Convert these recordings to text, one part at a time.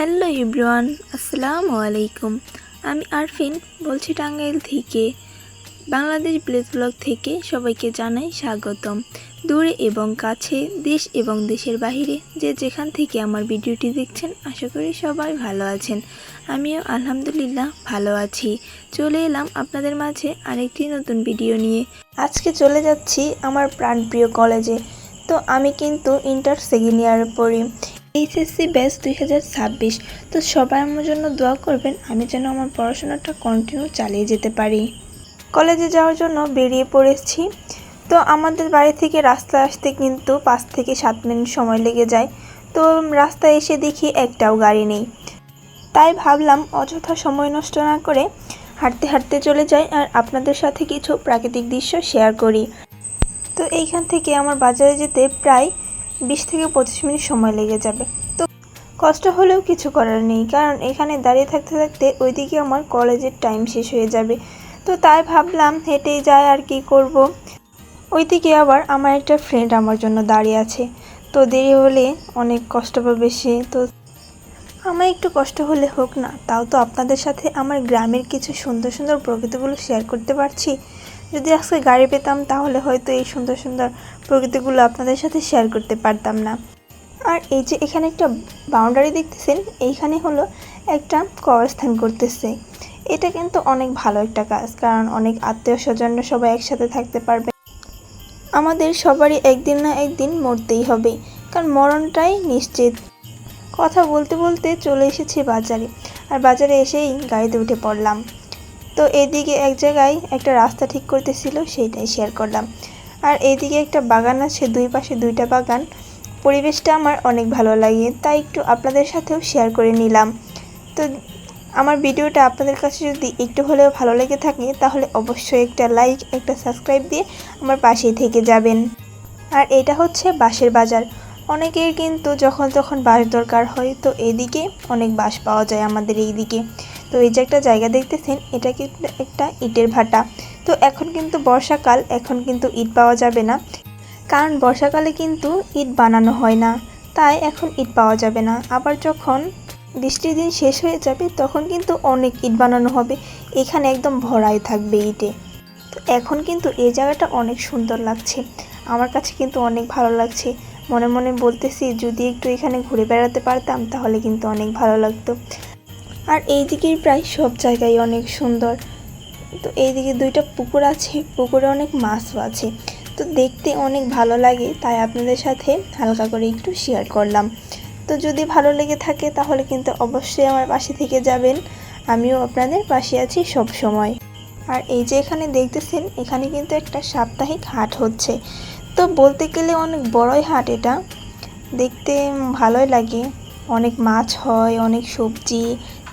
Hello everyone, আসসালামু আলাইকুম। আমি আরফিন বলছি টাঙ্গাইল থেকে। বাংলাদেশ ভিলেজ ব্লগ থেকে সবাইকে জানাই স্বাগতম। দূরে এবং কাছে, দেশ এবং দেশের বাইরে যে যেখান থেকে আমার ভিডিওটি দেখছেন, আশা করি সবাই ভালো আছেন। আমিও আলহামদুলিল্লাহ ভালো আছি। চলে এলাম আপনাদের মাঝে আরেকটি নতুন ভিডিও নিয়ে। আজকে চলে যাচ্ছি আমার প্রাণপ্রিয় কলেজে। তো আমি কিন্তু ইন্টার সেকেন্ড ইয়ারে পড়ি, এইচএসসি ব্যাচ 2026। তো সবাই আমার জন্য দোয়া করবেন, আমি যেন আমার পড়াশোনাটা কন্টিনিউ চালিয়ে যেতে পারি। কলেজে যাওয়ার জন্য বেরিয়ে পড়েছি। তো আমাদের বাড়ি থেকে রাস্তায় আসতে কিন্তু 5 থেকে 7 মিনিট সময় লেগে যায়। তো রাস্তায় এসে দেখি একটাও গাড়ি নেই, তাই ভাবলাম অযথা সময় নষ্ট না করে হাঁটতে হাঁটতে চলে যাই আর আপনাদের সাথে কিছু প্রাকৃতিক দৃশ্য শেয়ার করি। তো এইখান থেকে আমার বাজারে যেতে প্রায় 20 থেকে 25 মিনিট সময় লেগে যাবে। তো কষ্ট হলেও কিছু করার নেই, কারণ এখানে দাঁড়িয়ে থাকতে থাকতে ওইদিকে আমার কলেজের টাইম শেষ হয়ে যাবে। তো তাই ভাবলাম হেঁটেই যাই, আর কি করব। ওইদিকে আবার আমার একটা ফ্রেন্ড আমার জন্য দাঁড়িয়ে আছে। তো দেরি হলে অনেক কষ্ট পাবে সে। তো আমার একটু কষ্ট হলে হোক না, তাও তো আপনাদের সাথে আমার গ্রামের কিছু সুন্দর সুন্দর প্রকৃতিগুলো শেয়ার করতে পারছি। যদি আজকে গাড়ি পেতাম তাহলে হয়তো এই সুন্দর সুন্দর প্রকৃতিগুলো আপনাদের সাথে শেয়ার করতে পারতাম না। আর এই যে এখানে একটা বাউন্ডারি দেখতেছেন, এইখানে হলো একটা কবরস্থান করতেছে। এটা কিন্তু অনেক ভালো একটা কাজ, কারণ অনেক আত্মীয় স্বজনরা সবাই একসাথে থাকতে পারবে। আমাদের সবারই একদিন না একদিন মরতেই হবে, কারণ মরণটাই নিশ্চিত। কথা বলতে বলতে চলে এসেছি বাজারে, আর বাজারে এসেই গাড়িতে উঠে পড়লাম। তো এদিকে এক জায়গায় একটা রাস্তা ঠিক করতেছিল, সেইটাই শেয়ার করলাম। আর এইদিকে একটা বাগান আছে, দুই পাশে দুইটা বাগান। পরিবেশটা আমার অনেক ভালো লাগে, তাই একটু আপনাদের সাথেও শেয়ার করে নিলাম। তো আমার ভিডিওটা আপনাদের কাছে যদি একটু হলেও ভালো লেগে থাকে, তাহলে অবশ্যই একটা লাইক, একটা সাবস্ক্রাইব দিয়ে আমার পাশেই থেকে যাবেন। আর এটা হচ্ছে বাঁশের বাজার। অনেকের কিন্তু যখন তখন বাঁশ দরকার হয়, তো এদিকে অনেক বাঁশ পাওয়া যায় আমাদের এইদিকে। তো এই যে একটা জায়গা দেখতেছেন, এটা কিন্তু একটা ইটের ভাটা। তো এখন কিন্তু বর্ষাকাল, এখন কিন্তু ইট পাওয়া যাবে না, কারণ বর্ষাকালে কিন্তু ইট বানানো হয় না, তাই এখন ইট পাওয়া যাবে না। আবার যখন বৃষ্টির দিন শেষ হয়ে যাবে, তখন কিন্তু অনেক ইট বানানো হবে, এখানে একদম ভরাই থাকবে ইটে। তো এখন কিন্তু এই জায়গাটা অনেক সুন্দর লাগছে, আমার কাছে কিন্তু অনেক ভালো লাগছে। মনে মনে বলতেছি যদি একটু এখানে ঘুরে বেড়াতে পারতাম তাহলে কিন্তু অনেক ভালো লাগতো। আর এই দিকের প্রায় সব জায়গায় অনেক সুন্দর। তো এইদিকে দুইটা পুকুর আছে, পুকুরে অনেক মাছও আছে। তো দেখতে অনেক ভালো লাগে, তাই আপনাদের সাথে হালকা করে একটু শেয়ার করলাম। তো যদি ভালো লেগে থাকে তাহলে কিন্তু অবশ্যই আমার পাশে থেকে যাবেন, আমিও আপনাদের পাশে আছি সব সময়। আর এই যে এখানে দেখতেছেন, এখানে কিন্তু একটা সাপ্তাহিক হাট হচ্ছে। তো বলতে গেলে অনেক বড়ই হাট, এটা দেখতে ভালোই লাগে। অনেক মাছ হয়, অনেক সবজি,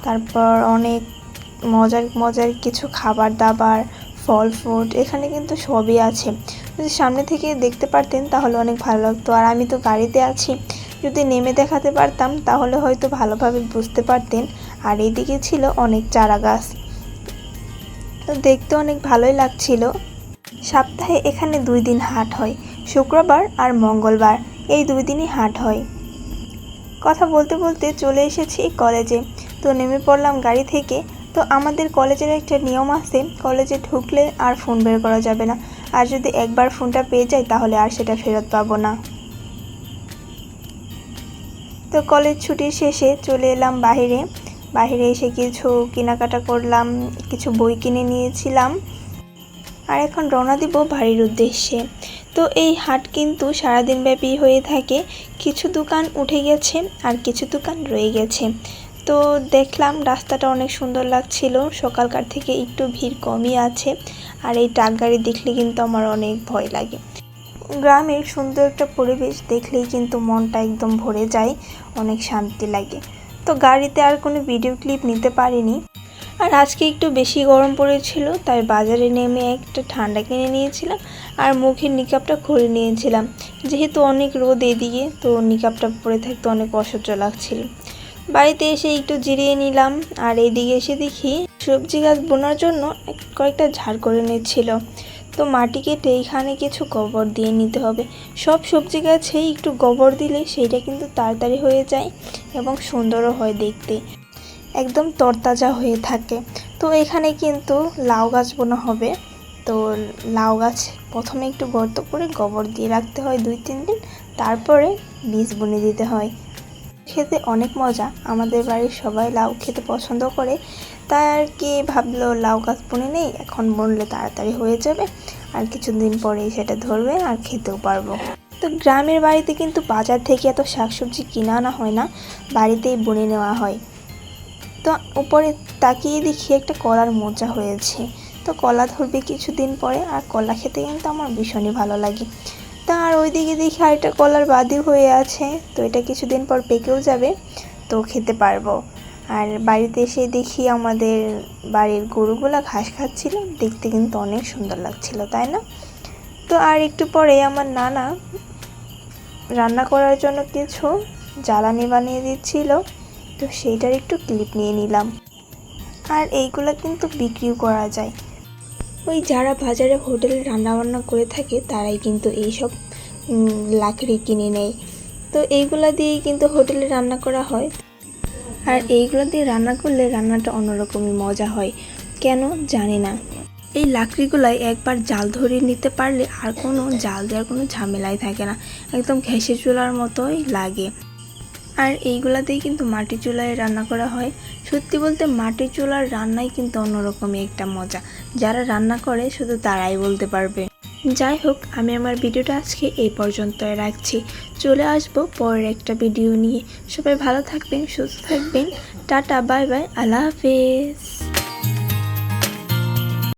তারপর অনেক মজার মজার কিছু খাবার দাবার, ফল ফ্রুট, এখানে কিন্তু সবই আছে। যদি সামনে থেকে দেখতে পারতেন তাহলে অনেক ভালো লাগতো। আর আমি তো গাড়িতে আছি, যদি নেমে দেখাতে পারতাম তাহলে হয়তো ভালোভাবে বুঝতে পারতেন। আর এইদিকে ছিল অনেক চারা গাছ, তো দেখতে অনেক ভালোই লাগছিল। সপ্তাহে এখানে 2 দিন হাট হয়, শুক্রবার আর মঙ্গলবার, এই 2 দিনই হাট হয়। কথা বলতে বলতে চলে এসেছি কলেজে। তো নেমে পড়লাম গাড়ি থেকে। তো আমাদের কলেজের একটা নিয়ম আছে, কলেজে ঢুকলে আর ফোন বের করা যাবে না, আর যদি একবার ফোনটা পেয়ে যাই তাহলে আর সেটা ফেরত পাবো না। তো কলেজ ছুটির শেষে চলে এলাম বাইরে। বাইরে এসে কিছু কেনাকাটা করলাম, কিছু বই কিনে নিয়েছিলাম, আর এখন রওনা দিব বাড়ির উদ্দেশ্যে। তো এই হাট কিন্তু সারাদিন ব্যাপী হয়ে থাকে, কিছু দোকান উঠে গেছে আর কিছু দোকান রয়ে গেছে। তো দেখলাম রাস্তাটা অনেক সুন্দর লাগছিল, সকালকার থেকে একটু ভিড় কমই আছে। আর এই ট্রাক গাড়ি দেখলে কিন্তু আমার অনেক ভয় লাগে। গ্রামের সুন্দর একটা পরিবেশ দেখলেই কিন্তু মনটা একদম ভরে যায়, অনেক শান্তি লাগে। তো গাড়িতে আর কোনো ভিডিও ক্লিপ নিতে পারিনি। আর আজকে একটু বেশি গরম পড়েছিল, তাই বাজারে নেমে একটা ঠান্ডা কিনে নিয়েছিলাম আর মুখের নিকাবটা খুলে নিয়েছিলাম, যেহেতু অনেক রোদ এদিকে, তো নিকাবটা পরে থাকতে অনেক অসহ্য লাগছিল। বাড়িতে এসে একটু জিরিয়ে নিলাম, আর এইদিকে এসে দেখি সবজি গাছ বোনার জন্য কয়েকটা ঝাড় করে নিচ্ছিল। তো তো মাটি কেটে এখানে কিছু গোবর দিয়ে নিতে হবে। সব সবজি গাছেই একটু গোবর দিলে সেইটা কিন্তু তাড়াতাড়ি হয়ে যায় এবং সুন্দরও হয় দেখতে, একদম তরতাজা হয়ে থাকে। তো এখানে কিন্তু লাউ গাছ বোনা হবে। তো লাউ গাছ প্রথমে একটু গর্ত করে গোবর দিয়ে রাখতে হয় 2-3 দিন, তারপরে বীজ বুনে দিতে হয়। খেতে অনেক মজা, আমাদের বাড়ির সবাই লাউ খেতে পছন্দ করে, তাই আর কি ভাবলো লাউ গাছ বুনে নেই, এখন বুনলে তাড়াতাড়ি হয়ে যাবে আর কিছুদিন পরেই সেটা ধরবে আর খেতেও পারবো। তো গ্রামের বাড়িতে কিন্তু বাজার থেকে এত শাকসবজি কিনে আনা হয় না, বাড়িতেই বুনে নেওয়া হয়। তো উপরে তাকিয়ে দেখি একটা কলার মোচা হয়েছে। তো কলা ধরবে কিছুদিন পরে, আর কলা খেতে কিন্তু আমার ভীষণই ভালো লাগে। তা আর ওইদিকে দেখি আরেকটা কলার বাদি হয়ে আছে, তো এটা কিছুদিন পর পেকেও যাবে, তো খেতে পারবো। আর বাড়িতে এসে দেখি আমাদের বাড়ির গরুগুলা ঘাস খাচ্ছিল, দেখতে কিন্তু অনেক সুন্দর লাগছিল, তাই না? তো আর একটু পরে আমার নানা রান্না করার জন্য কিছু জ্বালানি বানিয়ে দিচ্ছিল, তো সেইটার একটু ক্লিপ নিয়ে নিলাম। আর এইগুলো কিন্তু বিক্রিও করা যায়। ওই যারা বাজারে হোটেলে রান্নাবান্না করে থাকে তারাই কিন্তু এইসব লাকড়ি কিনে নেয়। তো এইগুলা দিয়েই কিন্তু হোটেলে রান্না করা হয়। আর এইগুলো দিয়ে রান্না করলে রান্নাটা অন্যরকমই মজা হয়, কেন জানি না। এই লাকড়িগুলাই একবার জাল ধরিয়ে নিতে পারলে আর কোনো জাল দেওয়ার কোনো ঝামেলাই থাকে না, একদম ঘেঁষে চুলার মতোই লাগে। আর এইগুলাতেই কিন্তু মাটির চুলায় রান্না করা হয়। সত্যি বলতে মাটির চুলার রান্নাই কিন্তু অন্যরকমই একটা মজা, যারা রান্না করে শুধু তারাই বলতে পারবে। যাই হোক, আমি আমার ভিডিওটা আজকে এই পর্যন্তই রাখছি। চলে আসবো পরের একটা ভিডিও নিয়ে। সবাই ভালো থাকবেন, সুস্থ থাকবেন। টাটা, বাই বাই, আল্লাহ হাফেজ।